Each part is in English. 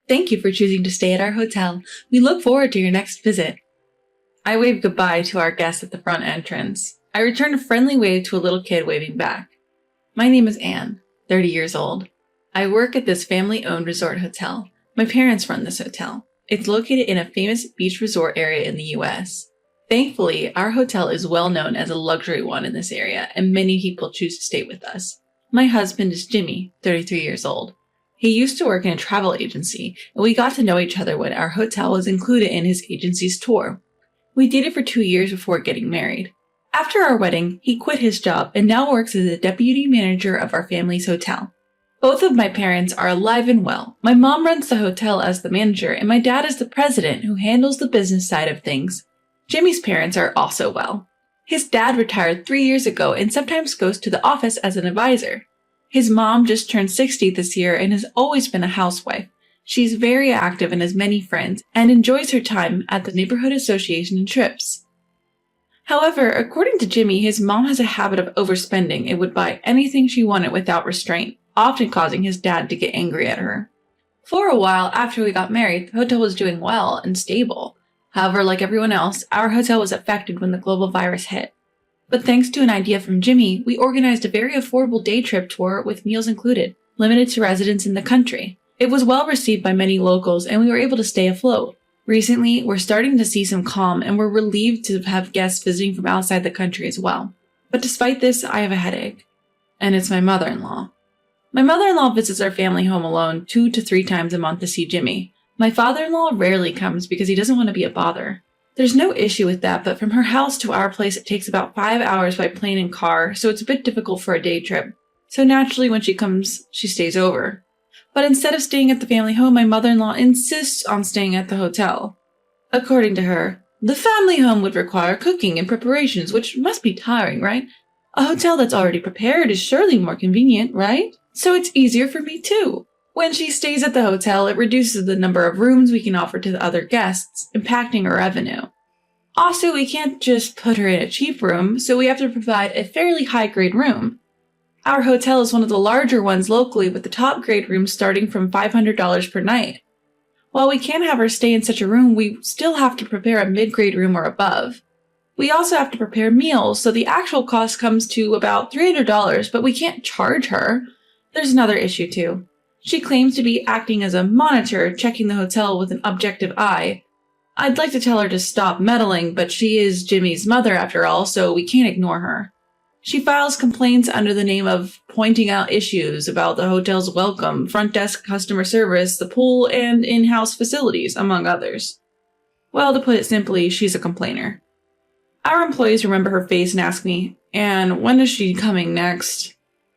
Thank you for choosing to stay at our hotel. We look forward to your next visit. I waved goodbye to our guests at the front entrance. I returned a friendly wave to a little kid waving back. My name is Anne, 30 years old. I work at this family-owned resort hotel. My parents run this hotel. It's located in a famous beach resort area in the U.S. Thankfully, our hotel is well known as a luxury one in this area, and many people choose to stay with us. My husband is Jimmy, 33 years old. He used to work in a travel agency, and we got to know each other when our hotel was included in his agency's tour. We dated for 2 years before getting married. After our wedding, he quit his job and now works as the deputy manager of our family's hotel. Both of my parents are alive and well. My mom runs the hotel as the manager, and my dad is the president who handles the business side of things. Jimmy's parents are also well. His dad retired 3 years ago and sometimes goes to the office as an advisor. His mom just turned 60 this year and has always been a housewife. She's very active and has many friends and enjoys her time at the neighborhood association and trips. However, according to Jimmy, his mom has a habit of overspending and would buy anything she wanted without restraint, often causing his dad to get angry at her. For a while after we got married, the hotel was doing well and stable. However, like everyone else, our hotel was affected when the global virus hit. But thanks to an idea from Jimmy, we organized a very affordable day trip tour with meals included, limited to residents in the country. It was well received by many locals and we were able to stay afloat. Recently, we're starting to see some calm and we're relieved to have guests visiting from outside the country as well. But despite this, I have a headache. And it's my mother-in-law. My mother-in-law visits our family home alone 2 to 3 times a month to see Jimmy. My father-in-law rarely comes because he doesn't want to be a bother. There's no issue with that, but from her house to our place it takes about 5 hours by plane and car, so it's a bit difficult for a day trip. So naturally when she comes, she stays over. But instead of staying at the family home, my mother-in-law insists on staying at the hotel. According to her, the family home would require cooking and preparations, which must be tiring, right? A hotel that's already prepared is surely more convenient, right? So it's easier for me too. When she stays at the hotel, it reduces the number of rooms we can offer to the other guests, impacting our revenue. Also, we can't just put her in a cheap room, so we have to provide a fairly high-grade room. Our hotel is one of the larger ones locally, with the top-grade rooms starting from $500 per night. While we can have her stay in such a room, we still have to prepare a mid-grade room or above. We also have to prepare meals, so the actual cost comes to about $300, but we can't charge her. There's another issue too. She claims to be acting as a monitor, checking the hotel with an objective eye. I'd like to tell her to stop meddling, but she is Jimmy's mother after all, so we can't ignore her. She files complaints under the name of pointing out issues about the hotel's welcome, front desk customer service, the pool, and in-house facilities, among others. Well, to put it simply, she's a complainer. Our employees remember her face and ask me, "And when is she coming next?"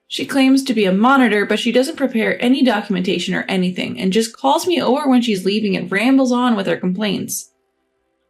She claims to be a monitor, but she doesn't prepare any documentation or anything, and just calls me over when she's leaving and rambles on with her complaints.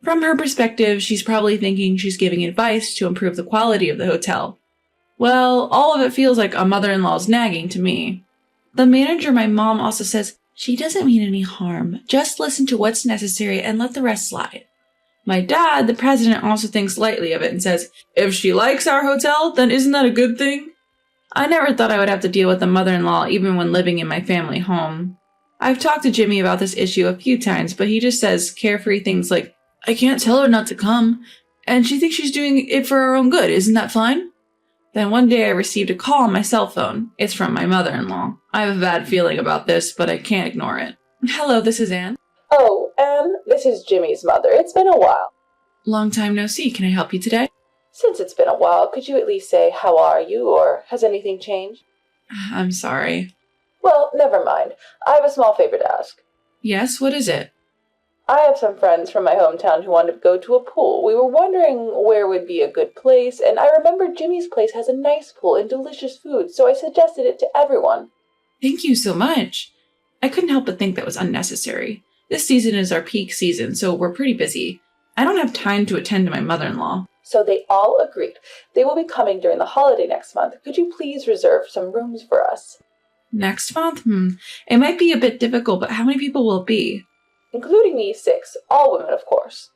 From her perspective, she's probably thinking she's giving advice to improve the quality of the hotel. Well, all of it feels like a mother-in-law's nagging to me. The manager, my mom, also says, she doesn't mean any harm. Just listen to what's necessary and let the rest slide. My dad, the president, also thinks lightly of it and says, if she likes our hotel, then isn't that a good thing? I never thought I would have to deal with a mother-in-law even when living in my family home. I've talked to Jimmy about this issue a few times, but he just says carefree things like, I can't tell her not to come, and she thinks she's doing it for her own good, isn't that fine? Then one day I received a call on my cell phone. It's from my mother-in-law. I have a bad feeling about this, but I can't ignore it. Hello, this is Anne. Oh, Anne, this is Jimmy's mother. It's been a while. Long time no see. Can I help you today? Since it's been a while, could you at least say, how are you, or has anything changed? I'm sorry. Well, never mind. I have a small favor to ask. Yes, what is it? I have some friends from my hometown who want to go to a pool. We were wondering where would be a good place, and I remembered Jimmy's place has a nice pool and delicious food, so I suggested it to everyone. Thank you so much. I couldn't help but think that was unnecessary. This season is our peak season, so we're pretty busy. I don't have time to attend to my mother-in-law. So they all agreed. They will be coming during the holiday next month. Could you please reserve some rooms for us? Next month? It might be a bit difficult, but how many people will it be? Including me, 6. All women, of course.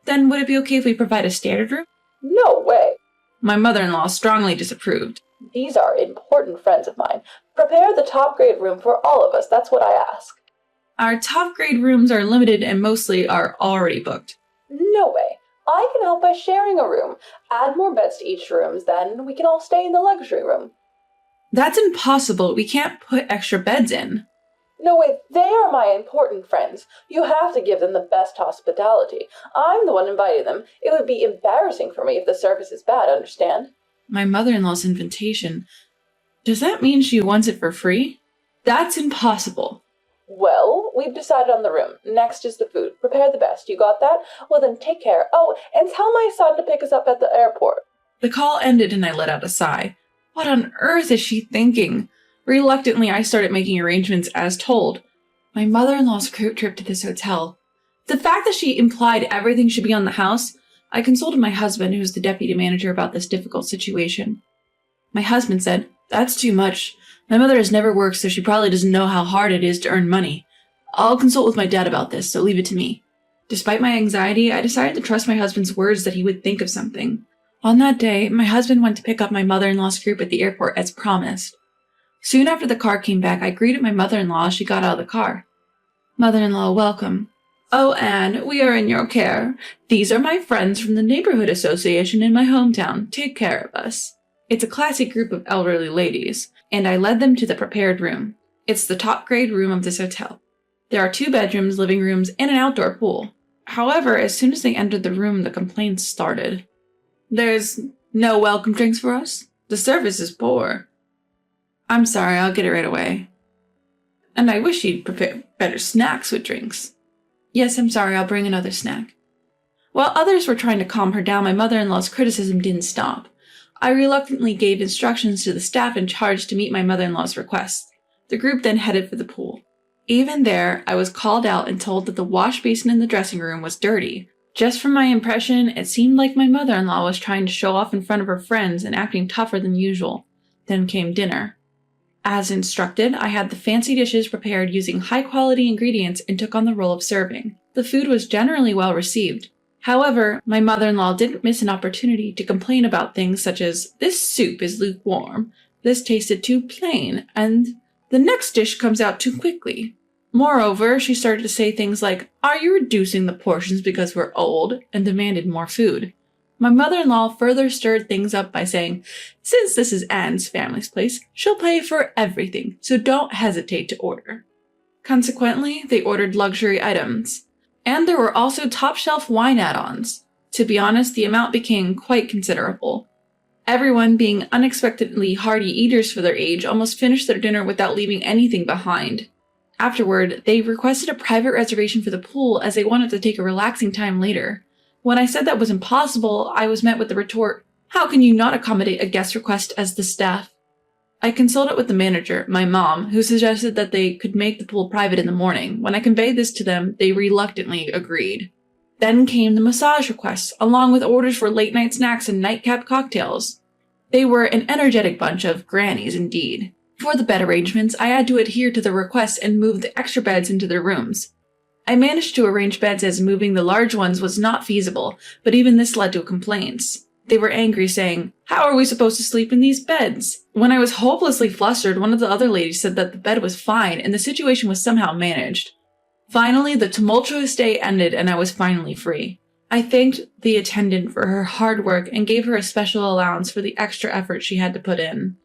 Then would it be okay if we provide a standard room? No way. My mother-in-law strongly disapproved. These are important friends of mine. Prepare the top-grade room for all of us. That's what I ask. Our top grade rooms are limited and mostly are already booked. No way. I can help by sharing a room. Add more beds to each room, then we can all stay in the luxury room. That's impossible. We can't put extra beds in. No way, they are my important friends. You have to give them the best hospitality. I'm the one inviting them. It would be embarrassing for me if the service is bad, understand? My mother-in-law's invitation. Does that mean she wants it for free? That's impossible. Well, we've decided on the room. Next is the food. Prepare the best. You got that? Well then, take care. Oh, and tell my son to pick us up at the airport. The call ended and I let out a sigh. What on earth is she thinking? Reluctantly, I started making arrangements as told. My mother-in-law's group trip to this hotel. The fact that she implied everything should be on the house, I consulted my husband, who's the deputy manager, about this difficult situation. My husband said, "That's too much. My mother has never worked, so she probably doesn't know how hard it is to earn money. I'll consult with my dad about this, so leave it to me." Despite my anxiety, I decided to trust my husband's words that he would think of something. On that day, my husband went to pick up my mother-in-law's group at the airport as promised. Soon after the car came back, I greeted my mother-in-law as she got out of the car. "Mother-in-law, welcome." "Oh, Anne, we are in your care. These are my friends from the neighborhood association in my hometown. Take care of us." It's a classy group of elderly ladies, and I led them to the prepared room. It's the top-grade room of this hotel. There are 2 bedrooms, living rooms, and an outdoor pool. However, as soon as they entered the room, the complaints started. "There's no welcome drinks for us? The service is poor." "I'm sorry, I'll get it right away." "And I wish you'd prepare better snacks with drinks." "Yes, I'm sorry, I'll bring another snack." While others were trying to calm her down, my mother-in-law's criticism didn't stop. I reluctantly gave instructions to the staff in charge to meet my mother-in-law's requests. The group then headed for the pool. Even there, I was called out and told that the wash basin in the dressing room was dirty. Just from my impression, it seemed like my mother-in-law was trying to show off in front of her friends and acting tougher than usual. Then came dinner. As instructed, I had the fancy dishes prepared using high-quality ingredients and took on the role of serving. The food was generally well received. However, my mother-in-law didn't miss an opportunity to complain about things such as, "This soup is lukewarm, this tasted too plain, and the next dish comes out too quickly." Moreover, she started to say things like, "Are you reducing the portions because we're old?" and demanded more food. My mother-in-law further stirred things up by saying, "Since this is Anne's family's place, she'll pay for everything, so don't hesitate to order." Consequently, they ordered luxury items. And there were also top-shelf wine add-ons. To be honest, the amount became quite considerable. Everyone, being unexpectedly hearty eaters for their age, almost finished their dinner without leaving anything behind. Afterward, they requested a private reservation for the pool as they wanted to take a relaxing time later. When I said that was impossible, I was met with the retort, "How can you not accommodate a guest request as the staff?" I consulted with the manager, my mom, who suggested that they could make the pool private in the morning. When I conveyed this to them, they reluctantly agreed. Then came the massage requests, along with orders for late-night snacks and nightcap cocktails. They were an energetic bunch of grannies indeed. For the bed arrangements, I had to adhere to the requests and move the extra beds into their rooms. I managed to arrange beds as moving the large ones was not feasible, but even this led to complaints. They were angry, saying, "How are we supposed to sleep in these beds?" When I was hopelessly flustered, one of the other ladies said that the bed was fine and the situation was somehow managed. Finally, the tumultuous day ended and I was finally free. I thanked the attendant for her hard work and gave her a special allowance for the extra effort she had to put in.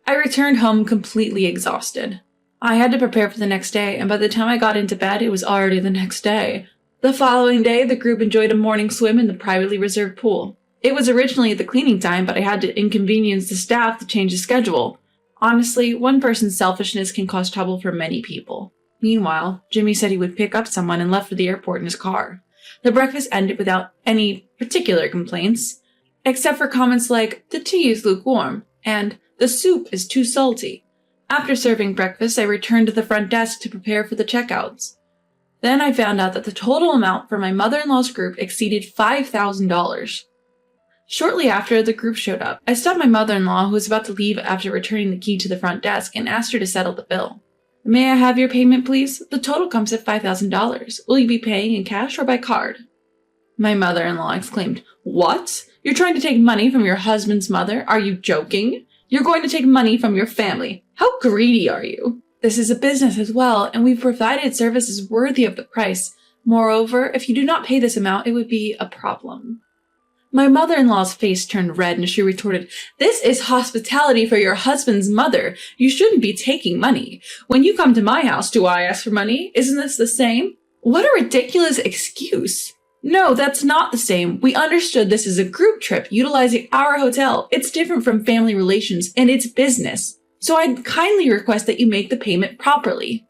I returned home completely exhausted. I had to prepare for the next day, and by the time I got into bed, it was already the next day. The following day, the group enjoyed a morning swim in the privately reserved pool. It was originally the cleaning time, but I had to inconvenience the staff to change the schedule. Honestly, one person's selfishness can cause trouble for many people. Meanwhile, Jimmy said he would pick up someone and left for the airport in his car. The breakfast ended without any particular complaints, except for comments like, "The tea is lukewarm," and "The soup is too salty." After serving breakfast, I returned to the front desk to prepare for the checkouts. Then I found out that the total amount for my mother-in-law's group exceeded $5,000. Shortly after, the group showed up. I stopped my mother-in-law, who was about to leave after returning the key to the front desk, and asked her to settle the bill. "May I have your payment, please? The total comes at $5,000. Will you be paying in cash or by card?" My mother-in-law exclaimed, "What? You're trying to take money from your husband's mother? Are you joking? You're going to take money from your family. How greedy are you?" This is a business as well, and we've provided services worthy of the price. Moreover, if you do not pay this amount, it would be a problem. My mother-in-law's face turned red and she retorted, "This is hospitality for your husband's mother. You shouldn't be taking money. When you come to my house, do I ask for money? Isn't this the same?" What a ridiculous excuse. No, that's not the same. We understood this is a group trip utilizing our hotel. It's different from family relations and it's business. So I'd kindly request that you make the payment properly.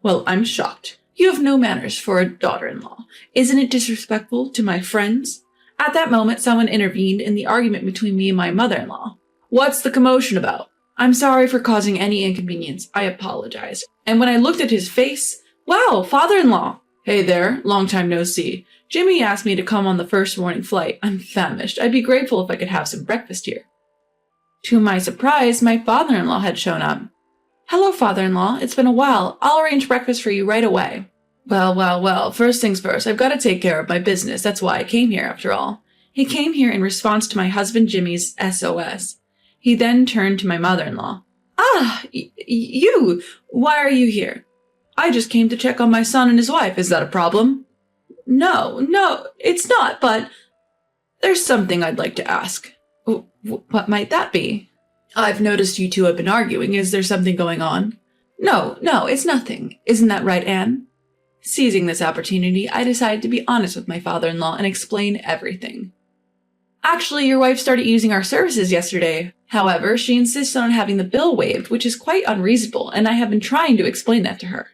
Well, I'm shocked. You have no manners for a daughter-in-law. Isn't it disrespectful to my friends? At that moment, someone intervened in the argument between me and my mother-in-law. What's the commotion about? I'm sorry for causing any inconvenience. I apologize. And when I looked at his face, wow, father-in-law. Hey there, long time no see. Jimmy asked me to come on the first morning flight. I'm famished. I'd be grateful if I could have some breakfast here. To my surprise, my father-in-law had shown up. Hello, father-in-law. It's been a while. I'll arrange breakfast for you right away. Well, first things first, I've got to take care of my business. That's why I came here, after all. He came here in response to my husband Jimmy's SOS. He then turned to my mother-in-law. You! Why are you here? I just came to check on my son and his wife. Is that a problem? No, it's not, but there's something I'd like to ask. What might that be? I've noticed you two have been arguing. Is there something going on? No, it's nothing. Isn't that right, Anne? Seizing this opportunity, I decided to be honest with my father-in-law and explain everything. Actually, your wife started using our services yesterday. However, she insisted on having the bill waived, which is quite unreasonable, and I have been trying to explain that to her.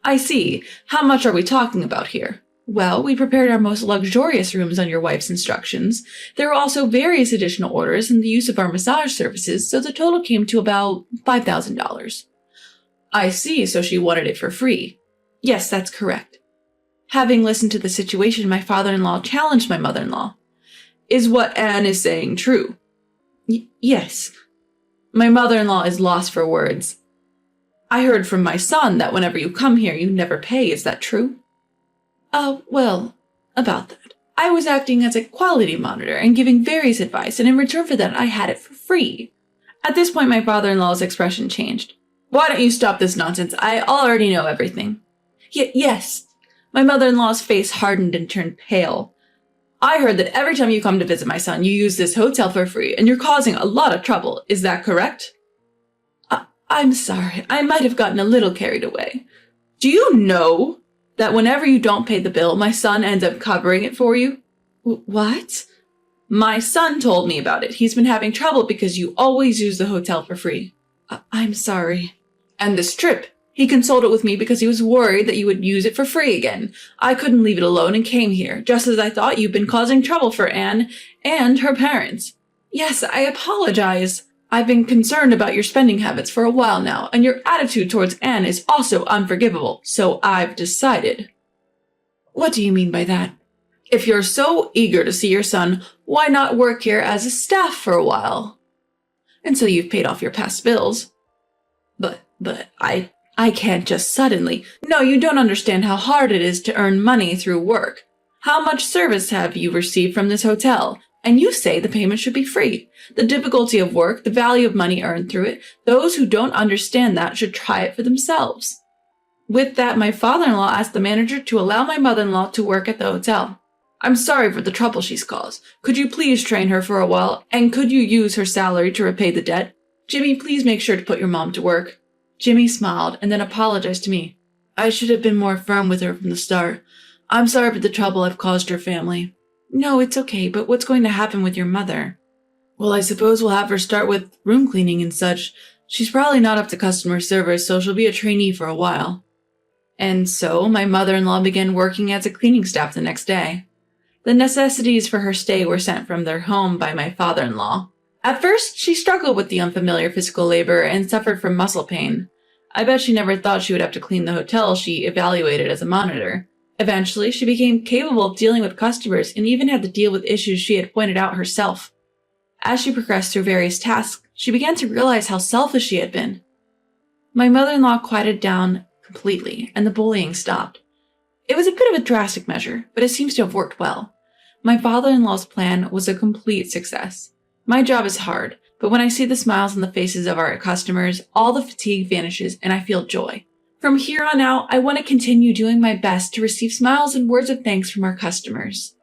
I see. How much are we talking about here? Well, we prepared our most luxurious rooms on your wife's instructions. There were also various additional orders and the use of our massage services, so the total came to about $5,000. I see, so she wanted it for free. Yes, that's correct. Having listened to the situation, my father-in-law challenged my mother-in-law. Is what Anne is saying true? Yes. My mother-in-law is lost for words. I heard from my son that whenever you come here, you never pay. Is that true? Well, about that. I was acting as a quality monitor and giving various advice, and in return for that, I had it for free. At this point, my father-in-law's expression changed. Why don't you stop this nonsense? I already know everything. Yes. My mother-in-law's face hardened and turned pale. I heard that every time you come to visit my son, you use this hotel for free, and you're causing a lot of trouble. Is that correct? I'm sorry. I might have gotten a little carried away. Do you know that whenever you don't pay the bill, my son ends up covering it for you? What? My son told me about it. He's been having trouble because you always use the hotel for free. I'm sorry. And this trip, he consulted with me because he was worried that you would use it for free again. I couldn't leave it alone and came here, just as I thought you've been causing trouble for Anne and her parents. Yes, I apologize. I've been concerned about your spending habits for a while now, and your attitude towards Anne is also unforgivable, so I've decided. What do you mean by that? If you're so eager to see your son, why not work here as a staff for a while? Until you've paid off your past bills. But I can't just suddenly. No, you don't understand how hard it is to earn money through work. How much service have you received from this hotel? And you say the payment should be free. The difficulty of work, the value of money earned through it, those who don't understand that should try it for themselves. With that, my father-in-law asked the manager to allow my mother-in-law to work at the hotel. I'm sorry for the trouble she's caused. Could you please train her for a while, and could you use her salary to repay the debt? Jimmy, please make sure to put your mom to work. Jimmy smiled and then apologized to me. I should have been more firm with her from the start. I'm sorry for the trouble I've caused her family. No, it's okay, but what's going to happen with your mother? Well, I suppose we'll have her start with room cleaning and such. She's probably not up to customer service, so she'll be a trainee for a while. And so, my mother-in-law began working as a cleaning staff the next day. The necessities for her stay were sent from their home by my father-in-law. At first, she struggled with the unfamiliar physical labor and suffered from muscle pain. I bet she never thought she would have to clean the hotel she evaluated as a monitor. Eventually, she became capable of dealing with customers and even had to deal with issues she had pointed out herself. As she progressed through various tasks, she began to realize how selfish she had been. My mother-in-law quieted down completely, and the bullying stopped. It was a bit of a drastic measure, but it seems to have worked well. My father-in-law's plan was a complete success. My job is hard, But when I see the smiles on the faces of our customers, all the fatigue vanishes and I feel joy. From here on out, I want to continue doing my best to receive smiles and words of thanks from our customers.